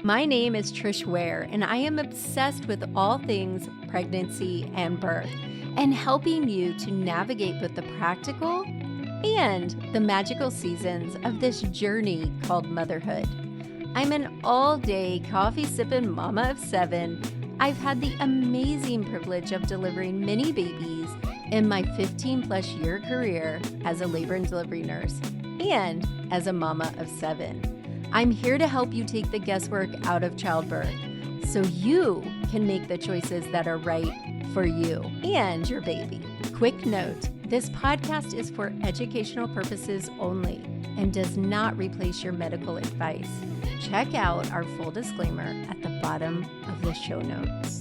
My name is Trish Ware, and I am obsessed with all things pregnancy and birth, and helping you to navigate both the practical and the magical seasons of this journey called motherhood. I'm an all-day coffee-sipping mama of 7. I've had the amazing privilege of delivering many babies in my 15-plus year career as a labor and delivery nurse and as a mama of 7. I'm here to help you take the guesswork out of childbirth so you can make the choices that are right for you and your baby. Quick note, this podcast is for educational purposes only and does not replace your medical advice. Check out our full disclaimer at the bottom of the show notes.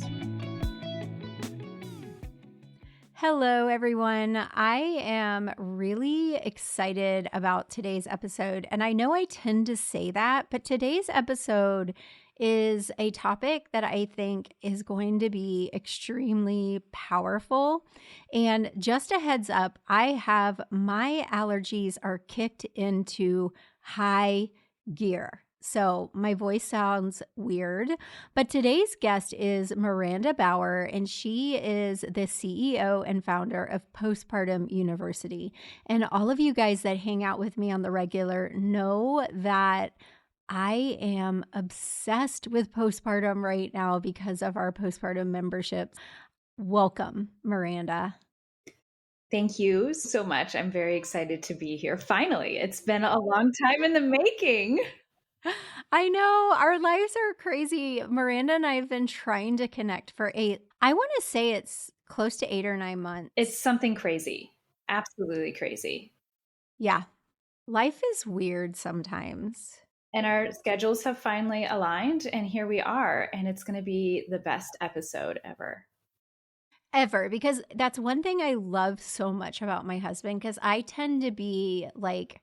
Hello, everyone. I am really excited about today's episode. And I know I tend to say that, but today's episode is a topic that I think is going to be extremely powerful. And just a heads up, my allergies are kicked into high gear. So my voice sounds weird, but today's guest is Maranda Bauer, and she is the CEO and founder of Postpartum University. And all of you guys that hang out with me on the regular know that I am obsessed with postpartum right now because of our postpartum membership. Welcome, Maranda. Thank you so much. I'm very excited to be here. Finally, it's been a long time in the making. I know our lives are crazy. Maranda and I have been trying to connect for I want to say it's close to 8 or 9 months. It's something crazy. Absolutely crazy. Yeah. Life is weird sometimes. And our schedules have finally aligned, and here we are. And it's going to be the best episode ever. Because that's one thing I love so much about my husband, because I tend to be like,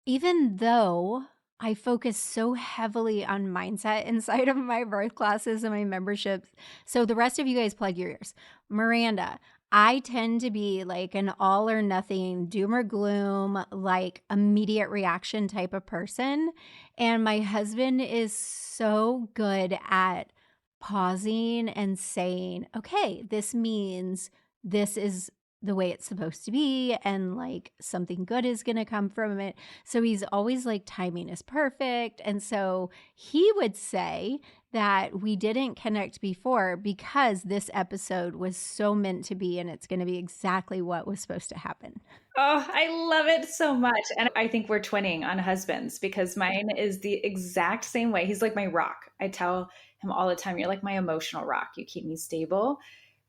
even though I focus so heavily on mindset inside of my birth classes and my memberships. So the rest of you guys plug your ears. Maranda, I tend to be like an all or nothing, doom or gloom, like immediate reaction type of person. And my husband is so good at pausing and saying, okay, this means this is the way it's supposed to be, and like something good is going to come from it. So he's always like, timing is perfect. And so he would say that we didn't connect before because this episode was so meant to be, and it's going to be exactly what was supposed to happen. Oh, I love it so much. And I think we're twinning on husbands, because mine is the exact same way. He's like my rock. I tell him all the time, you're like my emotional rock. You keep me stable,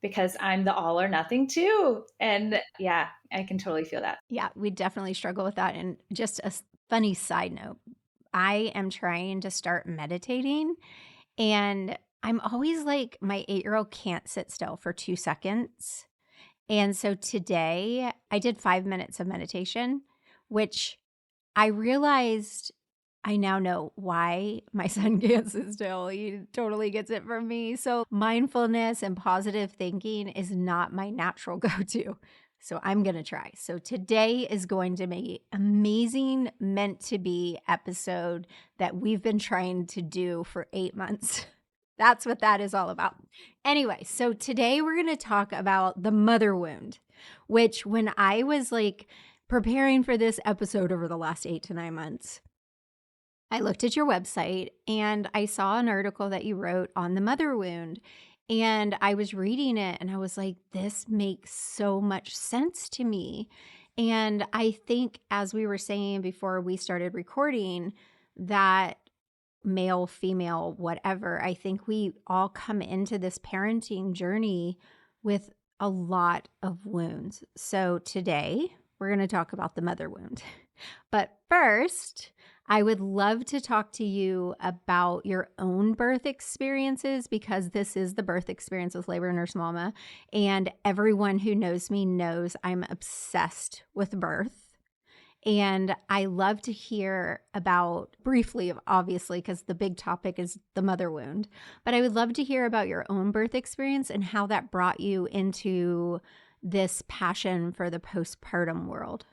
because I'm the all or nothing too. And yeah, I can totally feel that. Yeah, we definitely struggle with that. And just a funny side note, I am trying to start meditating, and I'm always like, my 8-year-old can't sit still for 2 seconds. And so today I did 5 minutes of meditation, which I realized I now know why my son can't sit still. He totally gets it from me. So mindfulness and positive thinking is not my natural go-to. So I'm going to try. So today is going to be amazing, meant to be episode that we've been trying to do for 8 months. That's what that is all about. Anyway, so today we're going to talk about the mother wound, which when I was like preparing for this episode over the last 8 to 9 months, I looked at your website and I saw an article that you wrote on the mother wound, and I was reading it and I was like, this makes so much sense to me. And I think, as we were saying before we started recording, that male, female, whatever, I think we all come into this parenting journey with a lot of wounds. So today we're going to talk about the mother wound. But first, I would love to talk to you about your own birth experiences, because this is the birth experience with Labor Nurse Mama. And everyone who knows me knows I'm obsessed with birth. And I love to hear about, briefly, obviously, because the big topic is the mother wound, but I would love to hear about your own birth experience and how that brought you into this passion for the postpartum world.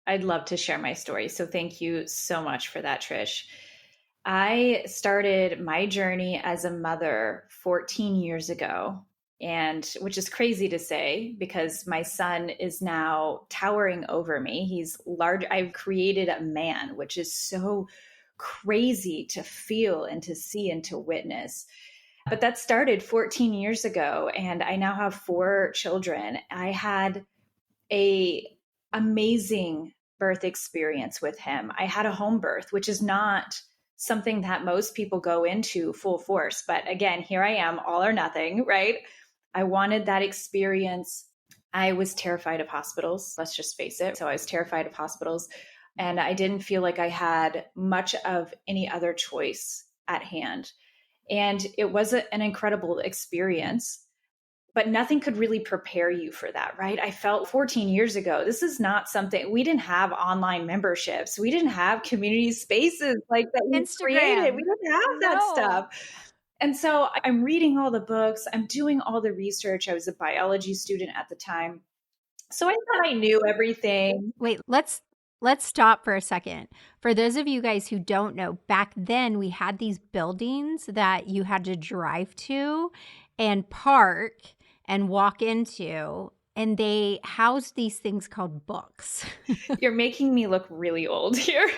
I'd love to share my story. So thank you so much for that, Trish. I started my journey as a mother 14 years ago, and which is crazy to say because my son is now towering over me. He's large. I've created a man, which is so crazy to feel and to see and to witness. But that started 14 years ago, and I now have four children. I had a amazing birth experience with him. I had a home birth, which is not something that most people go into full force. But again, here I am, all or nothing, right? I wanted that experience. I was terrified of hospitals, let's just face it. So I was terrified of hospitals, and I didn't feel like I had much of any other choice at hand. And it was an incredible experience, but nothing could really prepare you for that, right? I felt 14 years ago, this is not something, we didn't have online memberships. We didn't have community spaces like that we created. We Instagram. didn't have that No. stuff. And so I'm reading all the books, I'm doing all the research. I was a biology student at the time. So I thought I knew everything. Wait, let's stop for a second. For those of you guys who don't know, back then we had these buildings that you had to drive to and park and walk into, and they housed these things called books. You're making me look really old here.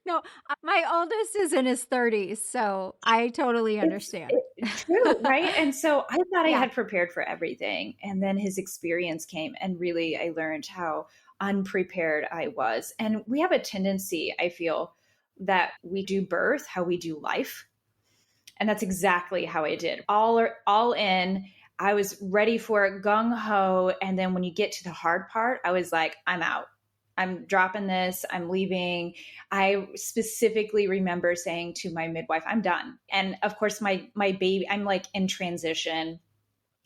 No, my oldest is in his 30s, so I totally It's understand. true, right? And so I thought I Yeah. had prepared for everything. And then his experience came, and really I learned how unprepared I was. And we have a tendency, I feel, that we do birth how we do life. And that's exactly how I did. All in. I was ready for it, gung ho. And then when you get to the hard part, I was like, I'm out. I'm dropping this. I'm leaving. I specifically remember saying to my midwife, I'm done. And of course, my baby, I'm like in transition.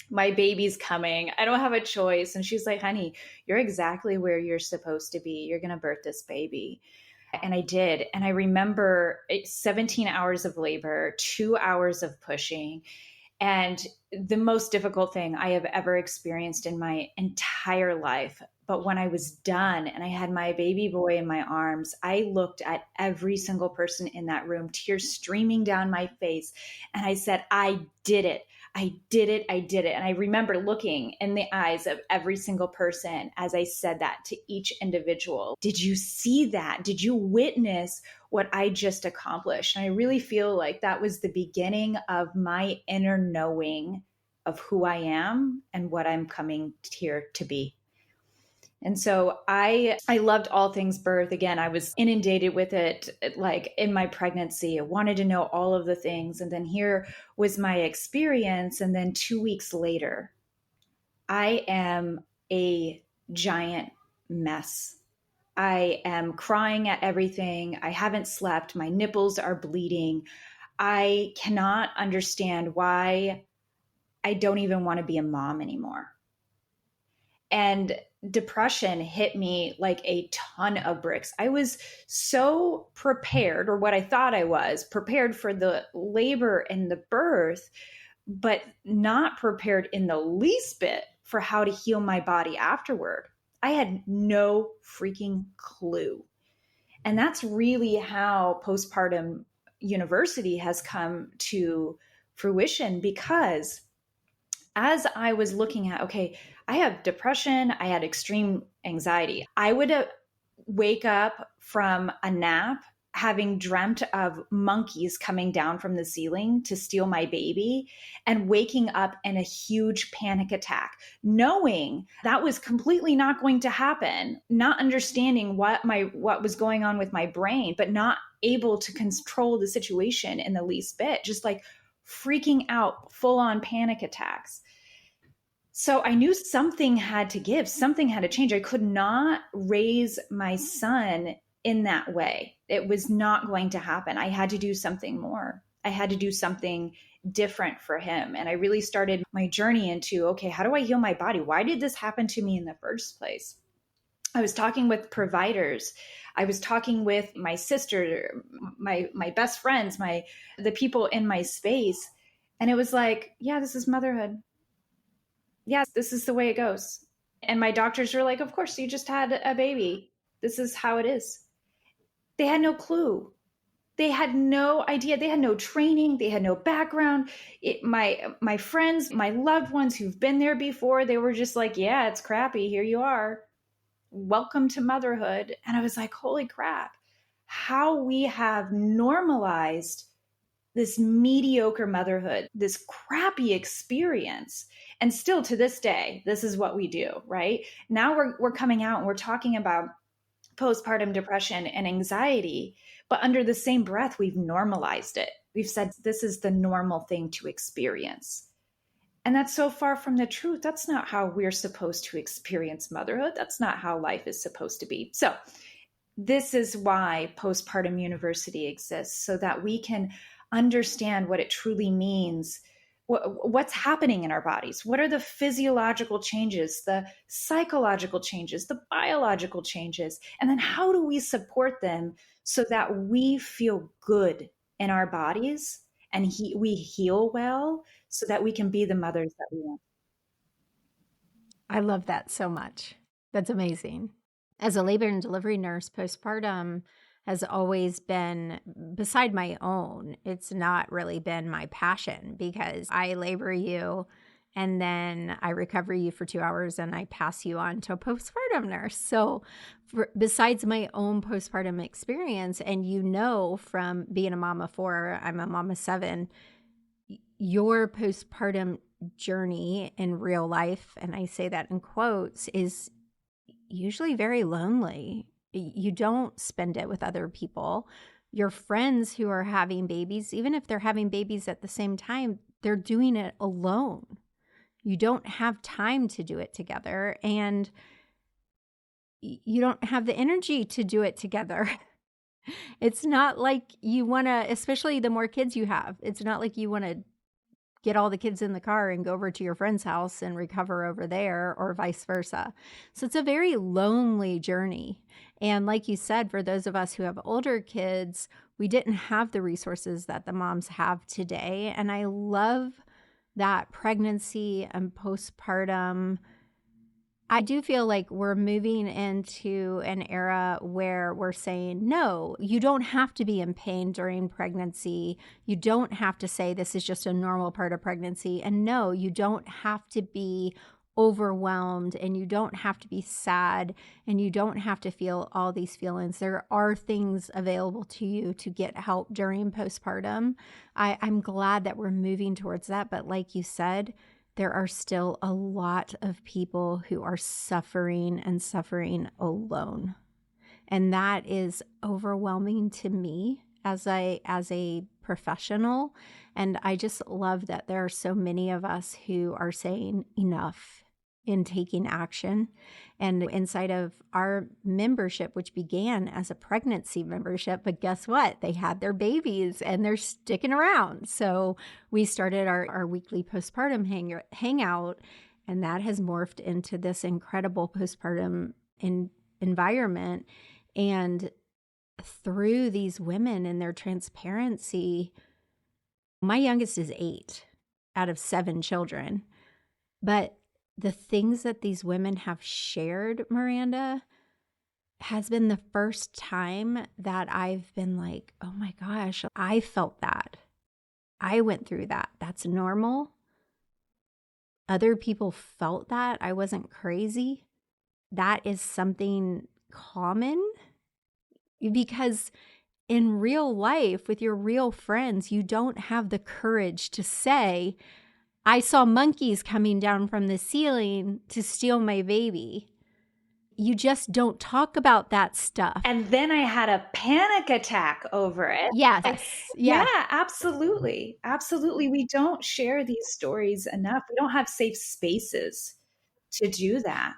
My baby's coming. I don't have a choice. And she's like, honey, you're exactly where you're supposed to be. You're going to birth this baby. And I did. And I remember 17 hours of labor, 2 hours of pushing, and the most difficult thing I have ever experienced in my entire life. But when I was done and I had my baby boy in my arms, I looked at every single person in that room, tears streaming down my face. And I said, I did it. I did it. I did it. And I remember looking in the eyes of every single person as I said that to each individual. Did you see that? Did you witness what I just accomplished? And I really feel like that was the beginning of my inner knowing of who I am and what I'm coming here to be. And so I loved all things birth. Again, I was inundated with it like in my pregnancy. I wanted to know all of the things. And then here was my experience. And then 2 weeks later, I am a giant mess. I am crying at everything. I haven't slept. My nipples are bleeding. I cannot understand why I don't even want to be a mom anymore. And depression hit me like a ton of bricks. I was so prepared, or what I thought I was prepared for the labor and the birth, but not prepared in the least bit for how to heal my body afterward. I had no freaking clue. And that's really how postpartum university has come to fruition, because as I was looking at, okay, I have depression, I had extreme anxiety. I would wake up from a nap having dreamt of monkeys coming down from the ceiling to steal my baby, and waking up in a huge panic attack, knowing that was completely not going to happen, not understanding what was going on with my brain, but not able to control the situation in the least bit, just like freaking out, full on panic attacks. So I knew something had to give, something had to change. I could not raise my son in that way. It was not going to happen. I had to do something more. I had to do something different for him. And I really started my journey into, okay, how do I heal my body? Why did this happen to me in the first place? I was talking with providers. I was talking with my sister, my best friends, the people in my space. And it was like, yeah, this is motherhood. Yes, this is the way it goes. And my doctors were like, of course, you just had a baby. This is how it is. They had no clue. They had no idea. They had no training. They had no background. My friends, my loved ones who've been there before, they were just like, yeah, it's crappy. Here you are. Welcome to motherhood. And I was like, holy crap, how we have normalized this mediocre motherhood, this crappy experience. And still to this day, this is what we do, right? Now we're coming out and we're talking about postpartum depression and anxiety, but under the same breath, we've normalized it. We've said this is the normal thing to experience. And that's so far from the truth. That's not how we're supposed to experience motherhood. That's not how life is supposed to be. So, this is why Postpartum University exists, so that we can understand what it truly means, what's happening in our bodies, what are the physiological changes, the psychological changes, the biological changes, and then how do we support them so that we feel good in our bodies and we heal well so that we can be the mothers that we want. I love that so much. That's amazing. As a labor and delivery nurse, postpartum has always been beside my own. It's not really been my passion because I labor you and then I recover you for 2 hours and I pass you on to a postpartum nurse. So, besides my own postpartum experience, and from being a mom of 4, I'm a mom of 7, your postpartum journey in real life, and I say that in quotes, is usually very lonely. You don't spend it with other people. Your friends who are having babies, even if they're having babies at the same time, they're doing it alone. You don't have time to do it together, and you don't have the energy to do it together. It's not like you want to, especially the more kids you have, it's not like you want to get all the kids in the car and go over to your friend's house and recover over there or vice versa. So it's a very lonely journey. And like you said, for those of us who have older kids, we didn't have the resources that the moms have today. And I love that pregnancy and postpartum. I do feel like we're moving into an era where we're saying, no, you don't have to be in pain during pregnancy. You don't have to say this is just a normal part of pregnancy. And no, you don't have to be overwhelmed and you don't have to be sad and you don't have to feel all these feelings. There are things available to you to get help during postpartum. I'm glad that we're moving towards that. But like you said, there are still a lot of people who are suffering and suffering alone. And that is overwhelming to me as a professional. And I just love that there are so many of us who are saying enough in taking action. And inside of our membership, which began as a pregnancy membership, but guess what? They had their babies and they're sticking around. So we started our weekly postpartum hangout, and that has morphed into this incredible postpartum environment. And through these women and their transparency, my youngest is 8 out of 7 children. But the things that these women have shared, Miranda, has been the first time that I've been like, oh my gosh, I felt that. I went through that. That's normal. Other people felt that. I wasn't crazy. That is something common, because in real life with your real friends, you don't have the courage to say, I saw monkeys coming down from the ceiling to steal my baby. You just don't talk about that stuff. And then I had a panic attack over it. Yes. Yeah, absolutely. Absolutely. We don't share these stories enough. We don't have safe spaces to do that.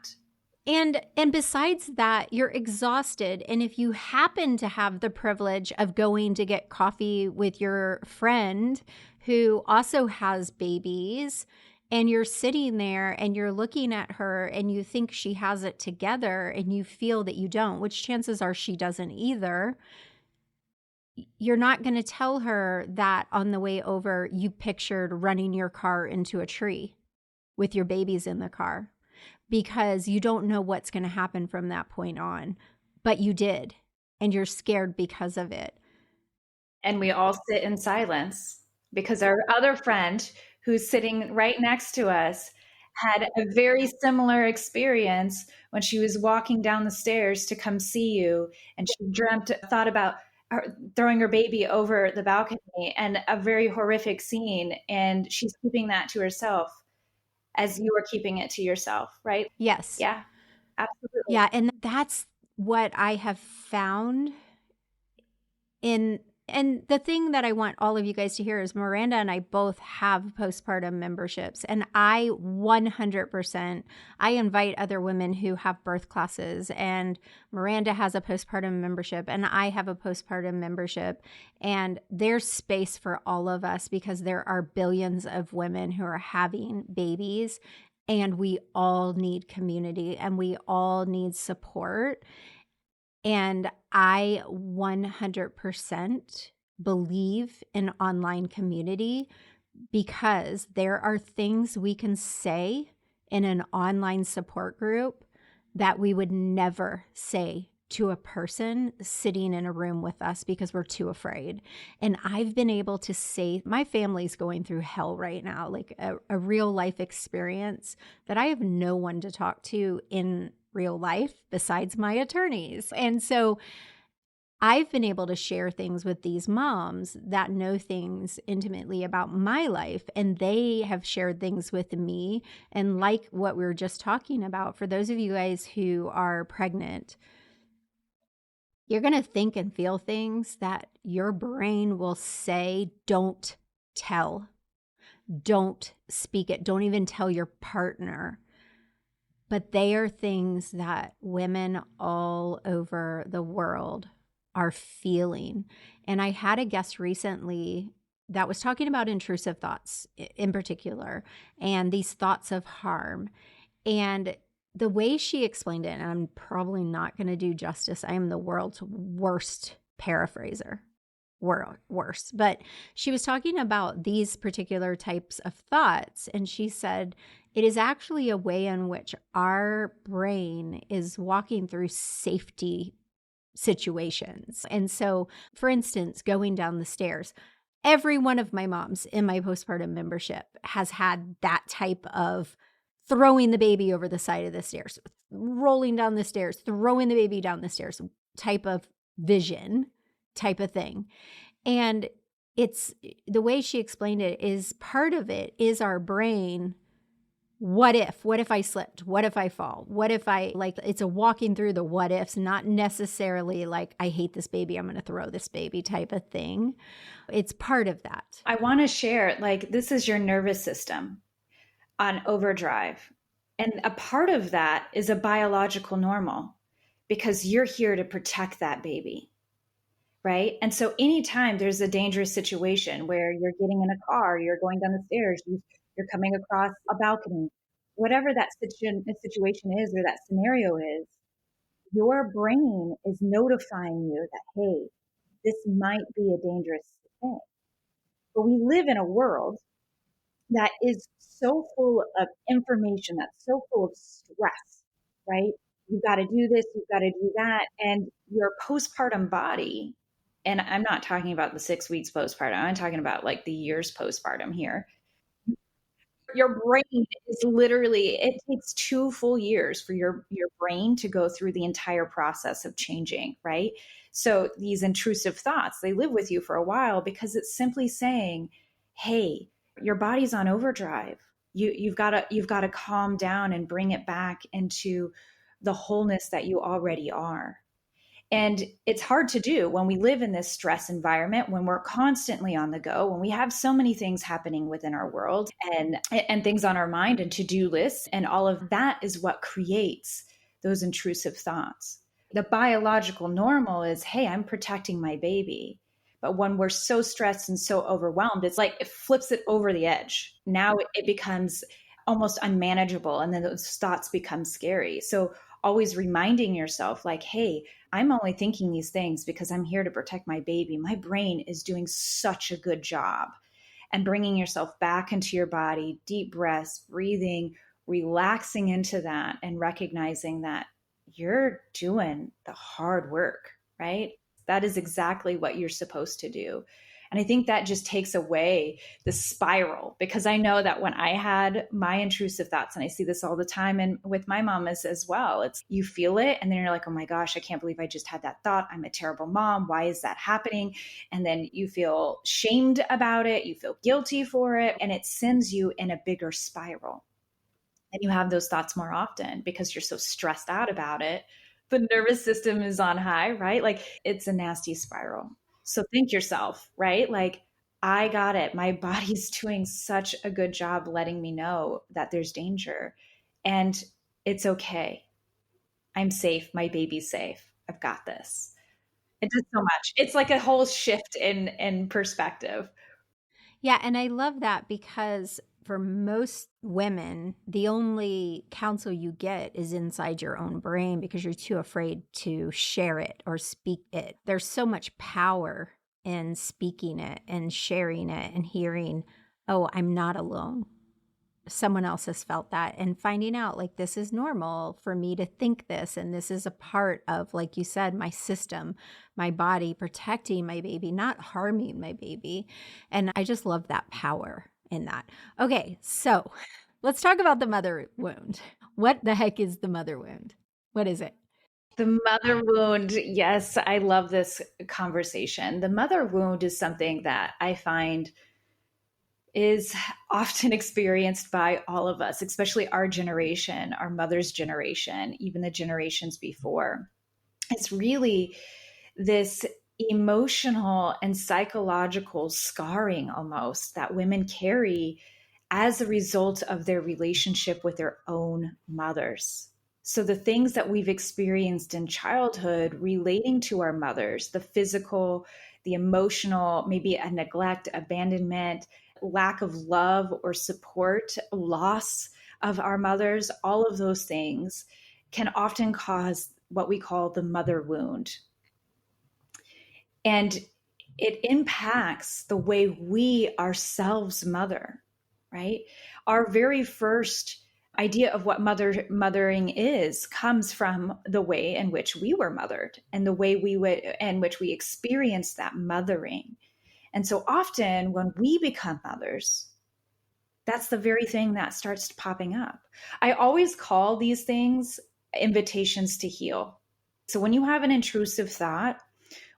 And besides that, you're exhausted. And if you happen to have the privilege of going to get coffee with your friend who also has babies, and you're sitting there and you're looking at her and you think she has it together and you feel that you don't, which chances are she doesn't either, you're not going to tell her that on the way over you pictured running your car into a tree with your babies in the car, because you don't know what's going to happen from that point on. But you did, and you're scared because of it. And we all sit in silence because our other friend who's sitting right next to us had a very similar experience when she was walking down the stairs to come see you. And she thought about throwing her baby over the balcony, and a very horrific scene. And she's keeping that to herself as you are keeping it to yourself, right? Yes. Yeah, absolutely. Yeah, and that's what I have found in and the thing that I want all of you guys to hear is Miranda and I both have postpartum memberships, and I 100% I invite other women who have birth classes, and Miranda has a postpartum membership and I have a postpartum membership, and there's space for all of us because there are billions of women who are having babies, and we all need community and we all need support. And I 100% believe in online community because there are things we can say in an online support group that we would never say to a person sitting in a room with us because we're too afraid. And I've been able to say, my family's going through hell right now, like a real life experience that I have no one to talk to in real life besides my attorneys. And so I've been able to share things with these moms that know things intimately about my life, and they have shared things with me. And like what we were just talking about, for those of you guys who are pregnant, you're going to think and feel things that your brain will say, don't tell, don't speak it, don't even tell your partner. But they are things that women all over the world are feeling. And I had a guest recently that was talking about intrusive thoughts in particular, and these thoughts of harm. And the way she explained it, and I'm probably not going to do justice, I am the world's worst paraphraser. Worse. But she was talking about these particular types of thoughts, and she said, it is actually a way in which our brain is walking through safety situations. And so, for instance, going down the stairs, every one of my moms in my postpartum membership has had that type of throwing the baby over the side of the stairs, rolling down the stairs, throwing the baby down the stairs type of vision, type of thing. And it's the way she explained it is part of it is our brain. What if I slipped? What if I fall? What if I, like, it's a walking through the what ifs, not necessarily like, I hate this baby, I'm going to throw this baby type of thing. It's part of that. I want to share, like, this is your nervous system on overdrive. And a part of that is a biological normal because you're here to protect that baby, right? And so anytime there's a dangerous situation where you're getting in a car, you're going down the stairs, you're coming across a balcony, whatever that situation is or that scenario is, your brain is notifying you that, hey, this might be a dangerous thing. But we live in a world that is so full of information, that's so full of stress, right? You've got to do this, you've got to do that. And your postpartum body, and I'm not talking about the 6 weeks postpartum, I'm talking about like the years postpartum here. Your brain is literally, it takes 2 full years for your brain to go through the entire process of changing, right? So these intrusive thoughts, they live with you for a while because it's simply saying, hey, your body's on overdrive. You've got to calm down and bring it back into the wholeness that you already are. And it's hard to do when we live in this stress environment, when we're constantly on the go, when we have so many things happening within our world and things on our mind and to-do lists. And all of that is what creates those intrusive thoughts. The biological normal is, hey, I'm protecting my baby. But when we're so stressed and so overwhelmed, it's like it flips it over the edge. Now it becomes almost unmanageable. And then those thoughts become scary. So always reminding yourself, like, hey, I'm only thinking these things because I'm here to protect my baby. My brain is doing such a good job. And bringing yourself back into your body, deep breaths, breathing, relaxing into that, and recognizing that you're doing the hard work, right? That is exactly what you're supposed to do. And I think that just takes away the spiral, because I know that when I had my intrusive thoughts, and I see this all the time and with my mom as well, it's you feel it and then you're like, oh my gosh, I can't believe I just had that thought. I'm a terrible mom. Why is that happening? And then you feel shamed about it. You feel guilty for it. And it sends you in a bigger spiral. And you have those thoughts more often because you're so stressed out about it. The nervous system is on high, right? Like it's a nasty spiral. So think yourself, right? Like, I got it. My body's doing such a good job letting me know that there's danger and it's okay. I'm safe. My baby's safe. I've got this. It does so much. It's like a whole shift in perspective. Yeah, and I love that because for most women, the only counsel you get is inside your own brain because you're too afraid to share it or speak it. There's so much power in speaking it and sharing it and hearing, oh, I'm not alone. Someone else has felt that, and finding out like this is normal for me to think this, and this is a part of, like you said, my system, my body protecting my baby, not harming my baby. And I just love that power in that. Okay, so let's talk about the mother wound. What the heck is the mother wound? What is it? The mother wound. Yes, I love this conversation. The mother wound is something that I find is often experienced by all of us, especially our generation, our mother's generation, even the generations before. It's really this emotional and psychological scarring almost that women carry as a result of their relationship with their own mothers. So, the things that we've experienced in childhood relating to our mothers, the physical, the emotional, maybe a neglect, abandonment, lack of love or support, loss of our mothers, all of those things can often cause what we call the mother wound. And it impacts the way we ourselves mother, right? Our very first idea of what mothering is comes from the way in which we were mothered and the way in which we experienced that mothering. And so often when we become mothers, that's the very thing that starts popping up. I always call these things invitations to heal. So when you have an intrusive thought,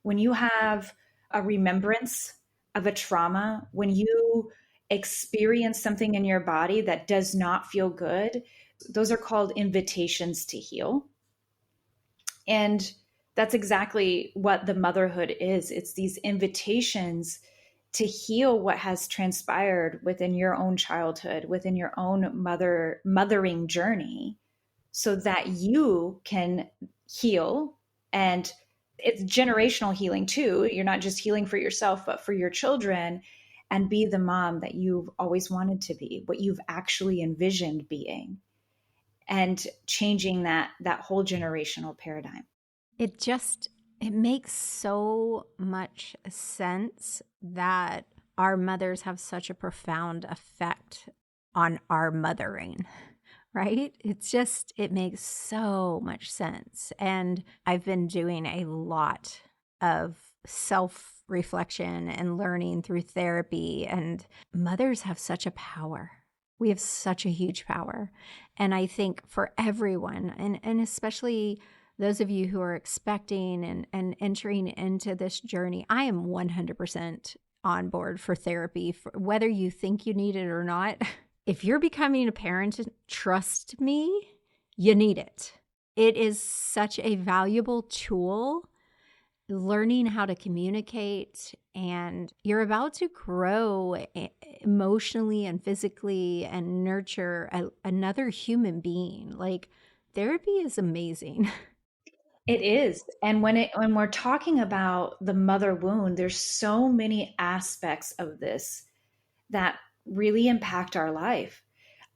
when you have a remembrance of a trauma, when you experience something in your body that does not feel good, those are called invitations to heal. And that's exactly what the motherhood is. It's these invitations to heal what has transpired within your own childhood, within your own mothering journey, so that you can heal. And it's generational healing too. You're not just healing for yourself, but for your children, and be the mom that you've always wanted to be, what you've actually envisioned being, and changing that whole generational paradigm. It makes so much sense that our mothers have such a profound effect on our mothering, right? It makes so much sense. And I've been doing a lot of self reflection and learning through therapy, and mothers have such a power. We have such a huge power. And I think for everyone, and especially those of you who are expecting and entering into this journey, I am 100% on board for therapy, for whether you think you need it or not. If you're becoming a parent, trust me, you need it. It is such a valuable tool, learning how to communicate, and you're about to grow emotionally and physically and nurture another human being. Like, therapy is amazing. It is. And when we're talking about the mother wound, there's so many aspects of this that really impact our life.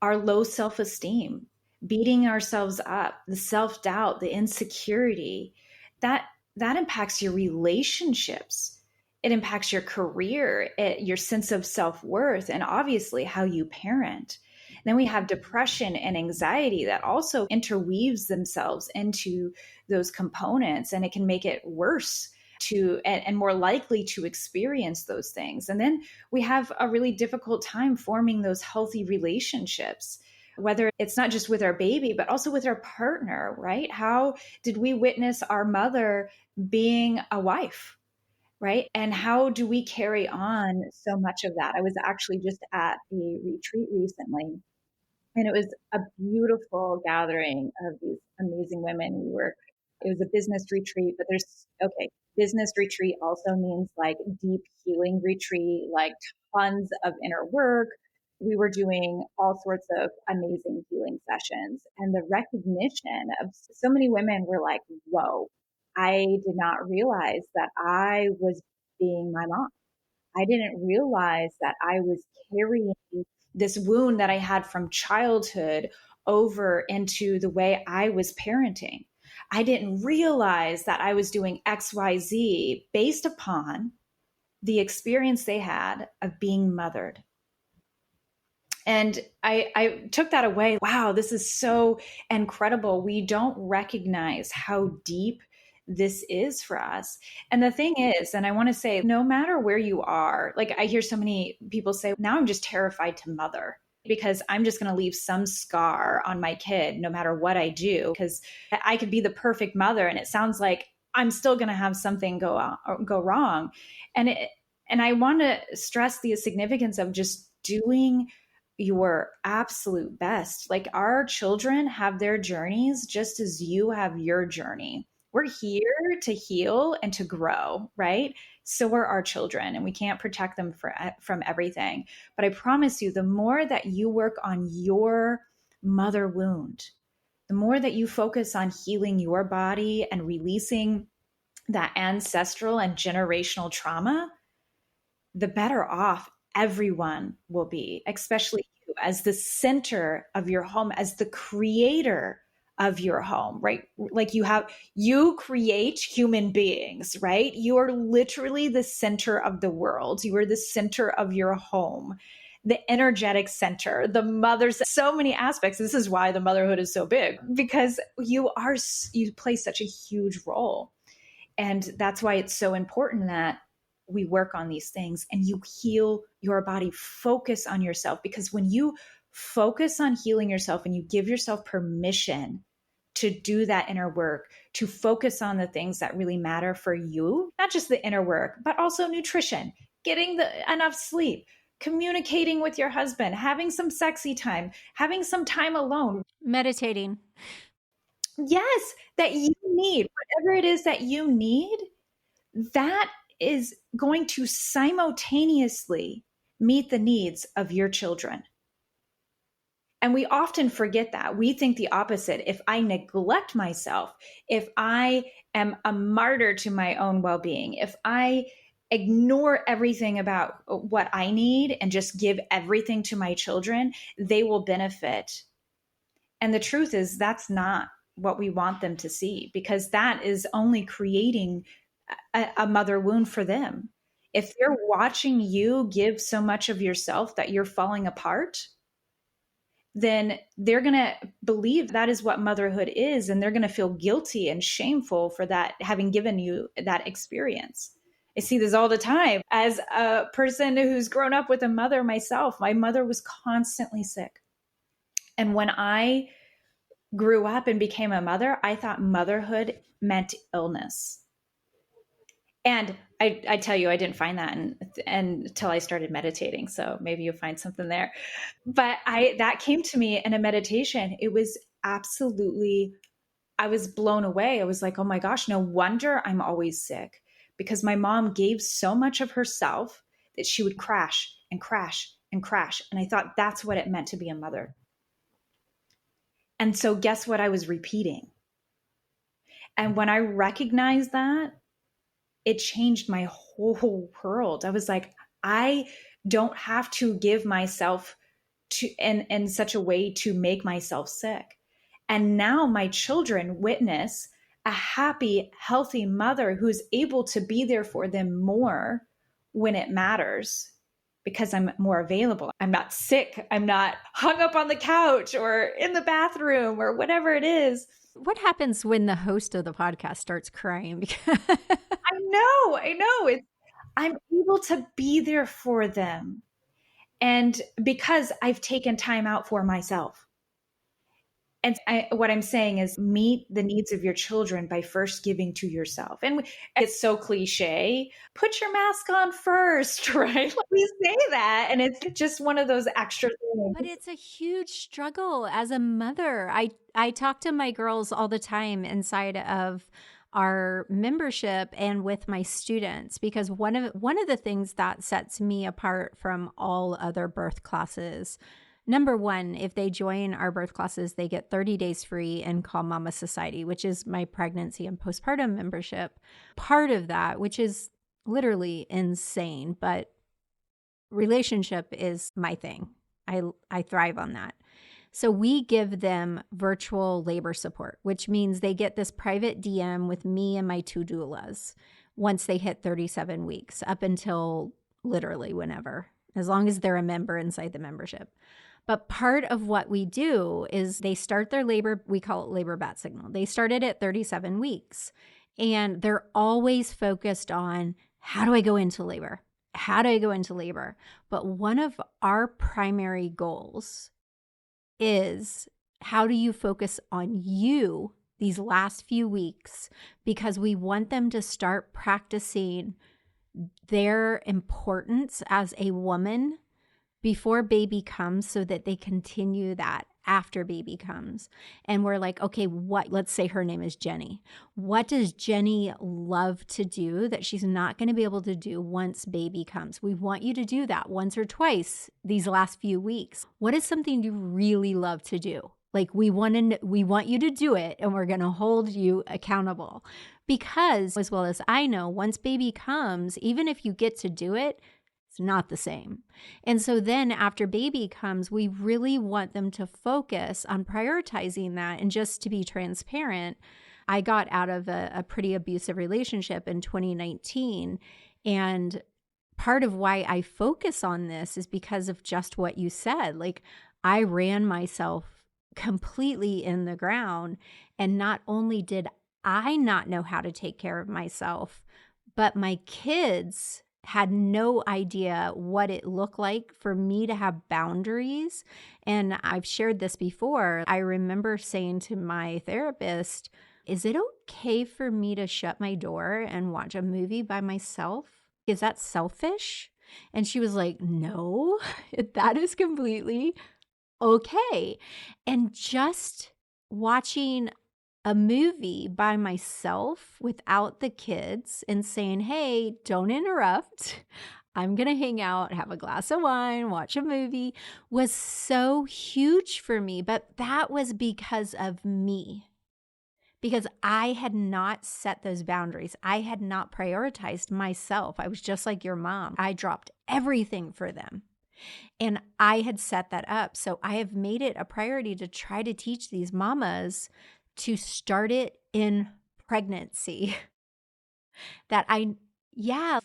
Our low self-esteem, beating ourselves up, the self-doubt, the insecurity, that impacts your relationships. It impacts your career, your sense of self-worth, and obviously how you parent. Then we have depression and anxiety that also interweaves themselves into those components, and it can make it worse to and more likely to experience those things. And then we have a really difficult time forming those healthy relationships, whether it's not just with our baby, but also with our partner, right? How did we witness our mother being a wife? Right. And how do we carry on so much of that? I was actually just at a retreat recently, and it was a beautiful gathering of these amazing women. It was a business retreat, but okay, business retreat also means like deep healing retreat, like tons of inner work. We were doing all sorts of amazing healing sessions, and the recognition of so many women were like, whoa, I did not realize that I was being my mom. I didn't realize that I was carrying this wound that I had from childhood over into the way I was parenting. I didn't realize that I was doing XYZ based upon the experience they had of being mothered. And I took that away. Wow, this is so incredible. We don't recognize how deep this is for us. And the thing is, and I want to say, no matter where you are, like I hear so many people say, now I'm just terrified to mother because I'm just going to leave some scar on my kid no matter what I do, because I could be the perfect mother and it sounds like I'm still going to have something go wrong. And I want to stress the significance of just doing your absolute best. Like our children have their journeys just as you have your journey. We're here to heal and to grow, right? So are our children, and we can't protect them from everything. But I promise you, the more that you work on your mother wound, the more that you focus on healing your body and releasing that ancestral and generational trauma, the better off everyone will be, especially you as the center of your home, as the creator of your home, right? Like you create human beings, right? You are literally the center of the world. You are the center of your home, the energetic center, the mother's, so many aspects. This is why the motherhood is so big, because you play such a huge role. And that's why it's so important that we work on these things and you heal your body. Focus on yourself, because when you focus on healing yourself and you give yourself permission to do that inner work, to focus on the things that really matter for you, not just the inner work, but also nutrition, getting enough sleep, communicating with your husband, having some sexy time, having some time alone, meditating. Yes, that you need, whatever it is that you need, that is going to simultaneously meet the needs of your children. And we often forget that. We think the opposite. If I neglect myself, if I am a martyr to my own well-being, if I ignore everything about what I need and just give everything to my children, they will benefit. And the truth is, that's not what we want them to see, because that is only creating a mother wound for them. If they're watching you give so much of yourself that you're falling apart, then they're going to believe that is what motherhood is. And they're going to feel guilty and shameful for that, having given you that experience. I see this all the time. As a person who's grown up with a mother myself, my mother was constantly sick. And when I grew up and became a mother, I thought motherhood meant illness. And I tell you, I didn't find that until I started meditating. So maybe you'll find something there. But that came to me in a meditation. It was absolutely, I was blown away. I was like, oh my gosh, no wonder I'm always sick, because my mom gave so much of herself that she would crash and crash and crash. And I thought that's what it meant to be a mother. And so guess what I was repeating? And when I recognized that, it changed my whole world. I was like, I don't have to give myself to in such a way to make myself sick. And now my children witness a happy, healthy mother who's able to be there for them more when it matters, because I'm more available. I'm not sick. I'm not hung up on the couch or in the bathroom or whatever it is. What happens when the host of the podcast starts crying? Because I know. I'm able to be there for them. And because I've taken time out for myself. And what I'm saying is meet the needs of your children by first giving to yourself. And it's so cliche, put your mask on first, right? We say that. And it's just one of those extra things. But it's a huge struggle as a mother. I talk to my girls all the time inside of our membership and with my students, because one of the things that sets me apart from all other birth classes, number one, if they join our birth classes, they get 30 days free in Calm Mama Society, which is my pregnancy and postpartum membership. Part of that, which is literally insane, but relationship is my thing. I thrive on that. So we give them virtual labor support, which means they get this private DM with me and my two doulas once they hit 37 weeks, up until literally whenever, as long as they're a member inside the membership. But part of what we do is they start their labor, we call it labor bat signal. They started at 37 weeks, and they're always focused on, how do I go into labor? How do I go into labor? But one of our primary goals is, how do you focus on you these last few weeks? Because we want them to start practicing their importance as a woman before baby comes, so that they continue that after baby comes. And we're like, okay, let's say her name is Jenny. What does Jenny love to do that she's not going to be able to do once baby comes? We want you to do that once or twice these last few weeks. What is something you really love to do? Like, we want you to do it, and we're going to hold you accountable. Because, as well as I know, once baby comes, even if you get to do it, it's not the same. And so then after baby comes, we really want them to focus on prioritizing that. And just to be transparent, I got out of a pretty abusive relationship in 2019. And part of why I focus on this is because of just what you said. Like, I ran myself completely in the ground. And not only did I not know how to take care of myself, but my kids had no idea what it looked like for me to have boundaries. And I've shared this before. I remember saying to my therapist, is it okay for me to shut my door and watch a movie by myself? Is that selfish? And she was like, no, that is completely okay. And just watching a movie by myself without the kids and saying, hey, don't interrupt, I'm going to hang out, have a glass of wine, watch a movie, was so huge for me. But that was because of me, because I had not set those boundaries. I had not prioritized myself. I was just like your mom. I dropped everything for them. And I had set that up. So I have made it a priority to try to teach these mamas to start it in pregnancy. That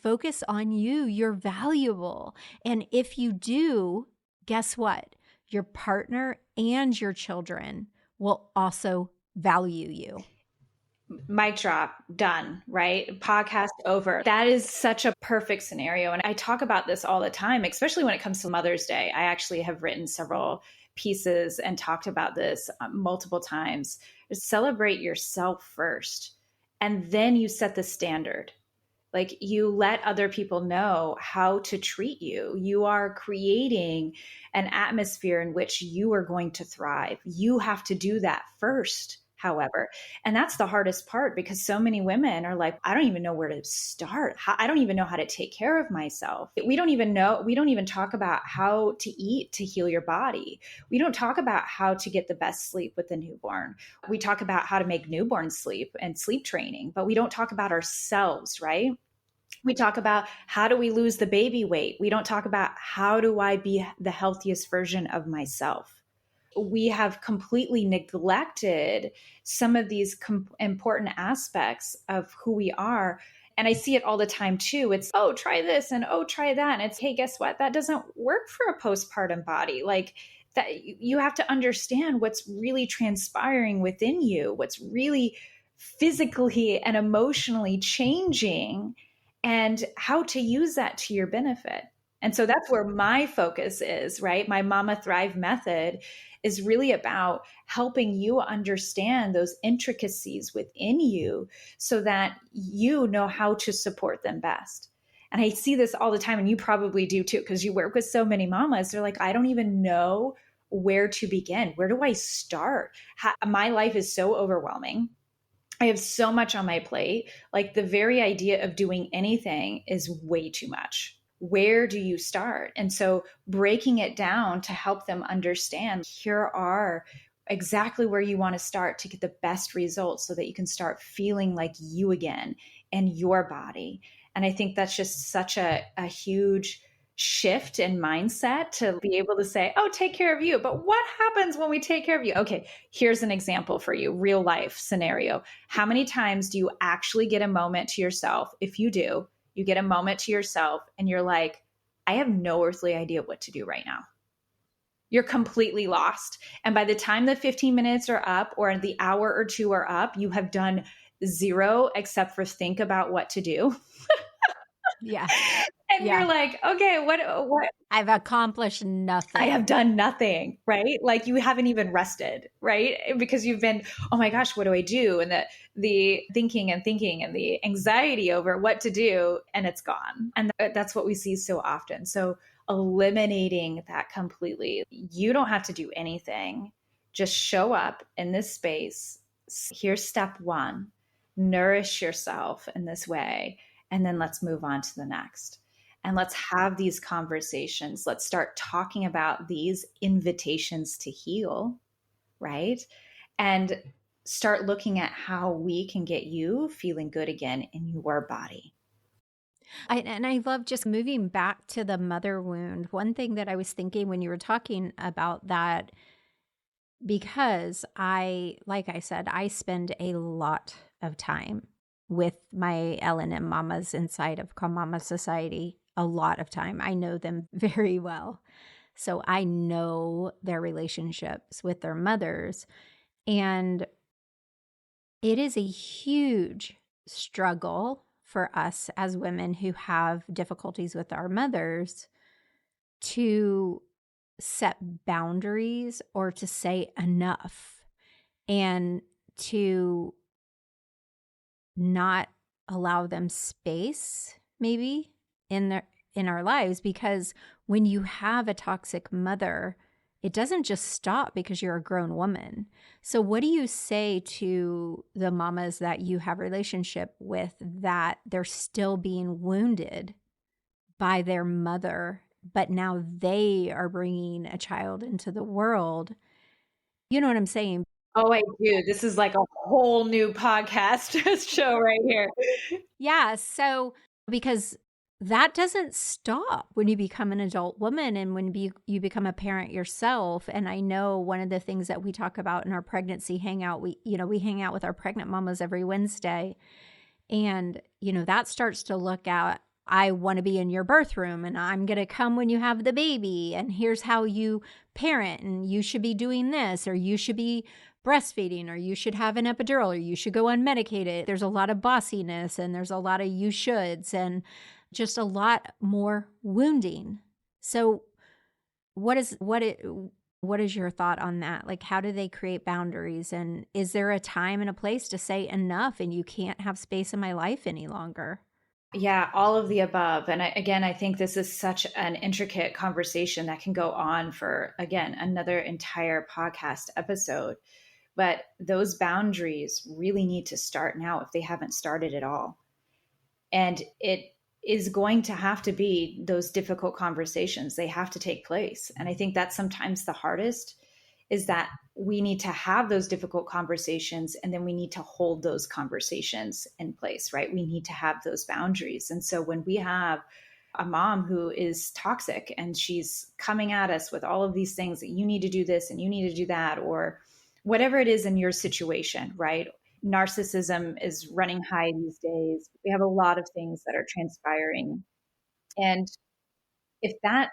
focus on you. You're valuable. And if you do, guess what? Your partner and your children will also value you. Mic drop, done, right? Podcast over. That is such a perfect scenario. And I talk about this all the time, especially when it comes to Mother's Day. I actually have written several pieces and talked about this multiple times. Celebrate yourself first, and then you set the standard. Like, you let other people know how to treat you. You are creating an atmosphere in which you are going to thrive. You have to do that first, however. And that's the hardest part, because so many women are like, I don't even know where to start. I don't even know how to take care of myself. We don't even talk about how to eat to heal your body. We don't talk about how to get the best sleep with the newborn. We talk about how to make newborn sleep and sleep training, but we don't talk about ourselves, right? We talk about, how do we lose the baby weight? We don't talk about, how do I be the healthiest version of myself? We have completely neglected some of these important aspects of who we are. And I see it all the time too. It's, oh, try this and oh, try that. And it's, hey, guess what? That doesn't work for a postpartum body. Like, that you have to understand what's really transpiring within you, what's really physically and emotionally changing, and how to use that to your benefit. And so that's where my focus is, right? My Mama Thrive method is really about helping you understand those intricacies within you so that you know how to support them best. And I see this all the time, and you probably do too, because you work with so many mamas. They're like, I don't even know where to begin. Where do I start? My life is so overwhelming. I have so much on my plate. Like the very idea of doing anything is way too much. Where do you start? And so breaking it down to help them understand here are exactly where you want to start to get the best results so that you can start feeling like you again and your body. And I think that's just such a huge shift in mindset to be able to say, oh, take care of you. But what happens when we take care of you? Okay, here's an example for you, real life scenario. How many times do you actually get a moment to yourself? If you do, you get a moment to yourself and you're like, I have no earthly idea what to do right now. You're completely lost. And by the time the 15 minutes are up or the hour or two are up, you have done zero except for think about what to do. Yeah. And Yeah. you're like, okay, what I've accomplished nothing. I have done nothing, right? Like you haven't even rested, right? Because you've been, oh my gosh, what do I do? And the thinking and thinking and the anxiety over what to do, and it's gone. And that's what we see so often. So eliminating that completely. You don't have to do anything. Just show up in this space. Here's step one. Nourish yourself in this way. And then let's move on to the next. And let's have these conversations. Let's start talking about these invitations to heal, right? And start looking at how we can get you feeling good again in your body. And I love just moving back to the mother wound. One thing that I was thinking when you were talking about that, because like I said, I spend a lot of time with my L&M mamas inside of Calm Mama Society. A lot of time. I know them very well. So I know their relationships with their mothers. And it is a huge struggle for us as women who have difficulties with our mothers to set boundaries or to say enough and to not allow them space maybe in our lives, because when you have a toxic mother, it doesn't just stop because you're a grown woman. So what do you say to the mamas that you have relationship with that they're still being wounded by their mother, but now they are bringing a child into the world? You know what I'm saying? Oh, I do. This is like a whole new podcast show right here. Yeah, so because that doesn't stop when you become an adult woman and when you become a parent yourself. And I know one of the things that we talk about in our pregnancy hangout, we hang out with our pregnant mamas every Wednesday. And, that starts to look at, I want to be in your birth room and I'm going to come when you have the baby. And here's how you parent, and you should be doing this, or you should be breastfeeding, or you should have an epidural, or you should go unmedicated. There's a lot of bossiness and there's a lot of you shoulds and just a lot more wounding. So what is your thought on that? Like, how do they create boundaries? And is there a time and a place to say enough and you can't have space in my life any longer? Yeah, all of the above. And I think this is such an intricate conversation that can go on for, again, another entire podcast episode. But those boundaries really need to start now if they haven't started at all. And it is going to have to be those difficult conversations. They have to take place. And I think that's sometimes the hardest, is that we need to have those difficult conversations and then we need to hold those conversations in place, right? We need to have those boundaries. And so when we have a mom who is toxic and she's coming at us with all of these things that you need to do this and you need to do that, or whatever it is in your situation, right? Narcissism is running high these days. We have a lot of things that are transpiring. And if that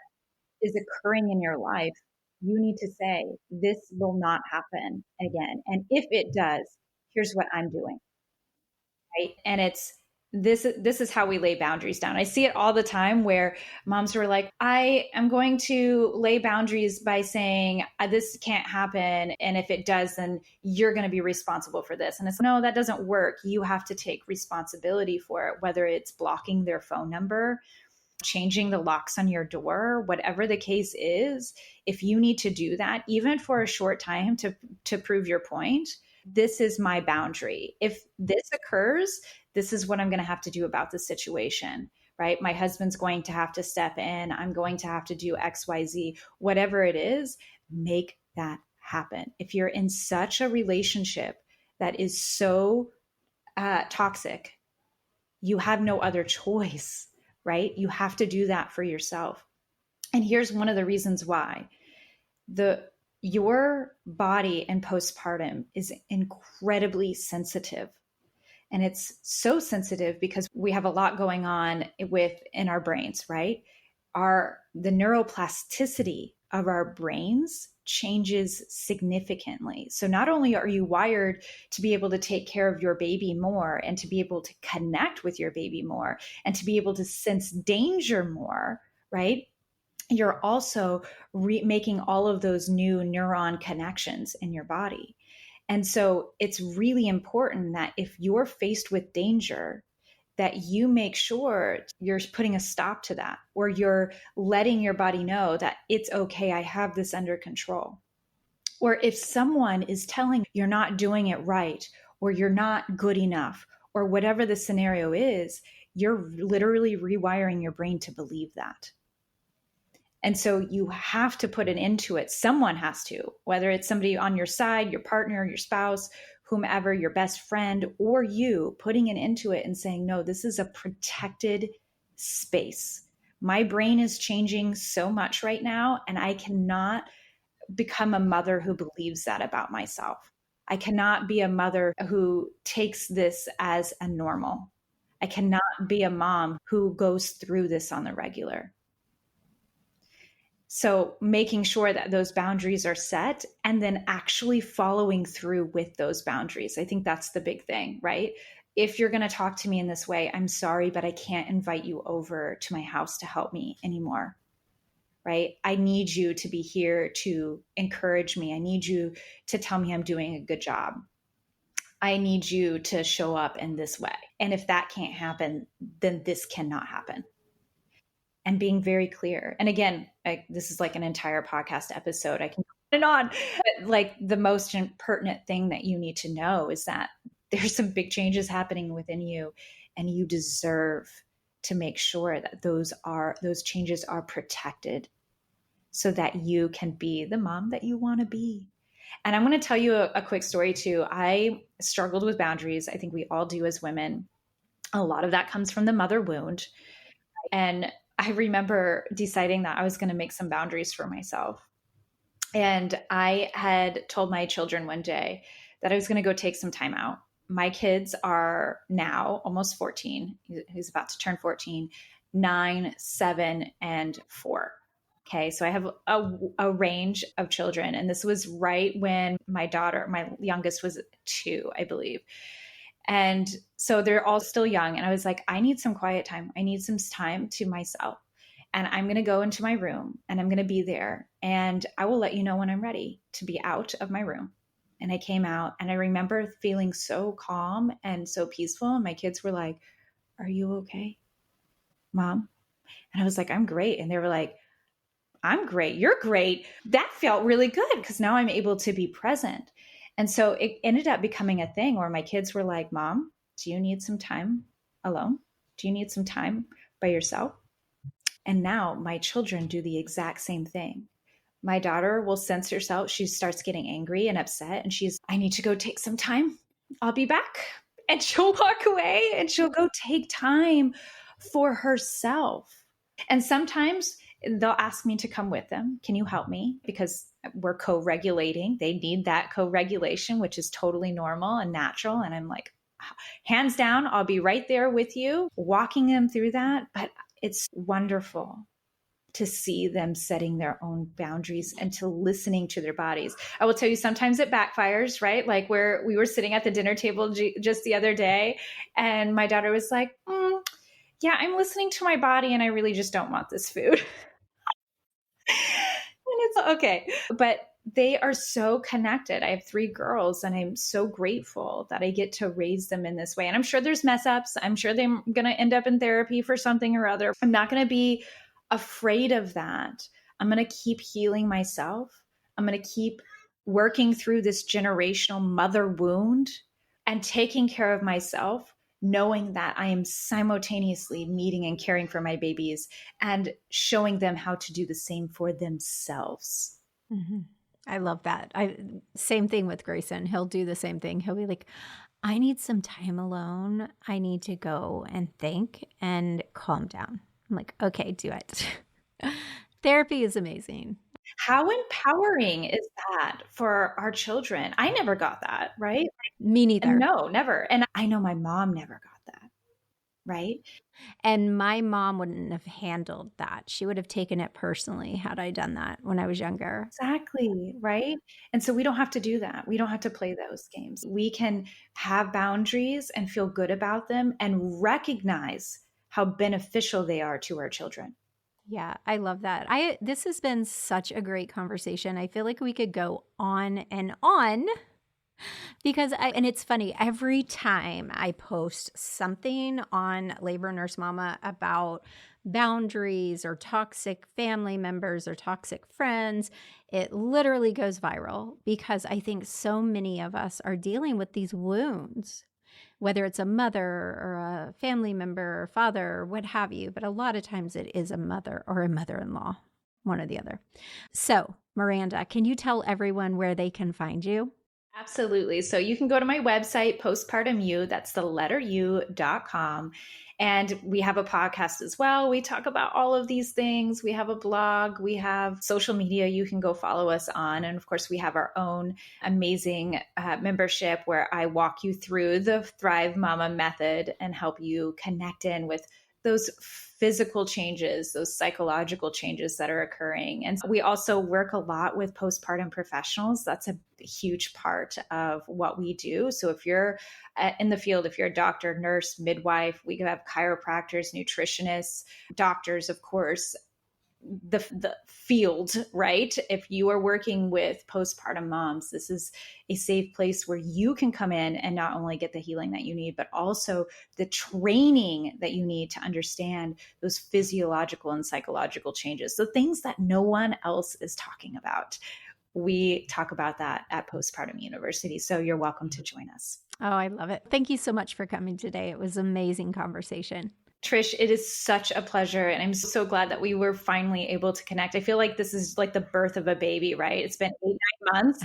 is occurring in your life, You need to say, this will not happen again. And if it does, here's what I'm doing. Right. And it's, this is how we lay boundaries down. I see it all the time where moms are like, I am going to lay boundaries by saying this can't happen, and if it does, then you're going to be responsible for this. And it's, no, that doesn't work. You have to take responsibility for it, whether it's blocking their phone number, changing the locks on your door, whatever the case is. If you need to do that, even for a short time to prove your point, this is my boundary. If this occurs, this is what I'm going to have to do about the situation, right? My husband's going to have to step in. I'm going to have to do XYZ, whatever it is, make that happen. If you're in such a relationship that is so toxic, you have no other choice, right? You have to do that for yourself. And here's one of the reasons why. Your body in postpartum is incredibly sensitive. And it's so sensitive because we have a lot going on in our brains, right? The neuroplasticity of our brains changes significantly. So not only are you wired to be able to take care of your baby more and to be able to connect with your baby more and to be able to sense danger more, right? You're also making all of those new neuron connections in your body. And so it's really important that if you're faced with danger, that you make sure you're putting a stop to that, or you're letting your body know that it's okay, I have this under control. Or if someone is telling you you're not doing it right, or you're not good enough, or whatever the scenario is, you're literally rewiring your brain to believe that. And so you have to put an end to it. Someone has to, whether it's somebody on your side, your partner, your spouse, whomever, your best friend, or you putting an end to it and saying, no, this is a protected space. My brain is changing so much right now, and I cannot become a mother who believes that about myself. I cannot be a mother who takes this as a normal. I cannot be a mom who goes through this on the regular. So making sure that those boundaries are set and then actually following through with those boundaries. I think that's the big thing, right? If you're going to talk to me in this way, I'm sorry, but I can't invite you over to my house to help me anymore, right? I need you to be here to encourage me. I need you to tell me I'm doing a good job. I need you to show up in this way. And if that can't happen, then this cannot happen. And being very clear. And again, this is like an entire podcast episode. I can go on and on. But like the most pertinent thing that you need to know is that there's some big changes happening within you, and you deserve to make sure that those changes are protected so that you can be the mom that you want to be. And I'm going to tell you a quick story too. I struggled with boundaries. I think we all do as women. A lot of that comes from the mother wound. And I remember deciding that I was going to make some boundaries for myself. And I had told my children one day that I was going to go take some time out. My kids are now almost 14. He's about to turn 14, 9, 7, and 4. Okay. So I have a range of children. And this was right when my youngest was 2, I believe. And so they're all still young. And I was like, I need some quiet time. I need some time to myself. And I'm going to go into my room and I'm going to be there. And I will let you know when I'm ready to be out of my room. And I came out and I remember feeling so calm and so peaceful. And my kids were like, are you okay, Mom? And I was like, I'm great. And they were like, I'm great. You're great. That felt really good because now I'm able to be present. And so it ended up becoming a thing where my kids were like, Mom, do you need some time alone? Do you need some time by yourself? And now my children do the exact same thing. My daughter will sense herself. She starts getting angry and upset. And I need to go take some time. I'll be back. And she'll walk away and she'll go take time for herself. And sometimes they'll ask me to come with them. Can you help me? Because we're co-regulating. They need that co-regulation, which is totally normal and natural. And I'm like, hands down, I'll be right there with you, walking them through that. But it's wonderful to see them setting their own boundaries and to listening to their bodies. I will tell you, sometimes it backfires, right? Like where we were sitting at the dinner table just the other day, and my daughter was like, yeah, I'm listening to my body and I really just don't want this food. And it's okay. But they are so connected. I have 3 girls and I'm so grateful that I get to raise them in this way. And I'm sure there's mess ups. I'm sure they're going to end up in therapy for something or other. I'm not going to be afraid of that. I'm going to keep healing myself. I'm going to keep working through this generational mother wound and taking care of myself, knowing that I am simultaneously meeting and caring for my babies and showing them how to do the same for themselves. Mm-hmm. I love that. Same thing with Grayson. He'll do the same thing. He'll be like, I need some time alone. I need to go and think and calm down. I'm like, okay, do it. Therapy is amazing. How empowering is that for our children? I never got that, right? Me neither. No, never. And I know my mom never got that, right? And my mom wouldn't have handled that. She would have taken it personally had I done that when I was younger. Exactly, right? And so we don't have to do that. We don't have to play those games. We can have boundaries and feel good about them and recognize how beneficial they are to our children. Yeah, I love that. This has been such a great conversation. I feel like we could go on and on because and it's funny, every time I post something on Labor Nurse Mama about boundaries or toxic family members or toxic friends, it literally goes viral because I think so many of us are dealing with these wounds, whether it's a mother or a family member or father or what have you. But a lot of times it is a mother or a mother-in-law, one or the other. So, Miranda, can you tell everyone where they can find you? Absolutely. So you can go to my website, postpartumu, that's the letter u.com. And we have a podcast as well. We talk about all of these things. We have a blog, we have social media you can go follow us on. And of course, we have our own amazing membership where I walk you through the Thrive Mama method and help you connect in with those physical changes, those psychological changes that are occurring. And we also work a lot with postpartum professionals. That's a huge part of what we do. So if you're in the field, if you're a doctor, nurse, midwife, we have chiropractors, nutritionists, doctors, of course, the field, right? If you are working with postpartum moms, this is a safe place where you can come in and not only get the healing that you need, but also the training that you need to understand those physiological and psychological changes. So things that no one else is talking about. We talk about that at Postpartum University. So you're welcome to join us. Oh, I love it. Thank you so much for coming today. It was an amazing conversation. Trish, it is such a pleasure. And I'm so glad that we were finally able to connect. I feel like this is like the birth of a baby, right? It's been 8-9 months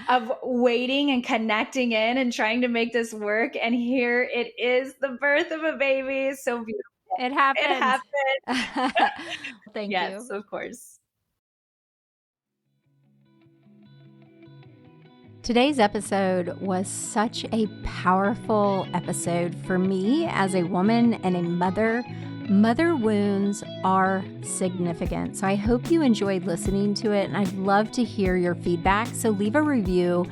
of waiting and connecting in and trying to make this work. And here it is, the birth of a baby. So beautiful. It happened. It happened. Thank you. Yes, of course. Today's episode was such a powerful episode for me as a woman and a mother. Mother wounds are significant. So I hope you enjoyed listening to it, and I'd love to hear your feedback. So leave a review,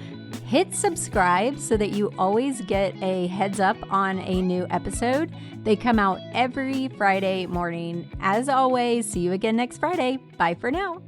hit subscribe so that you always get a heads up on a new episode. They come out every Friday morning. As always, see you again next Friday. Bye for now.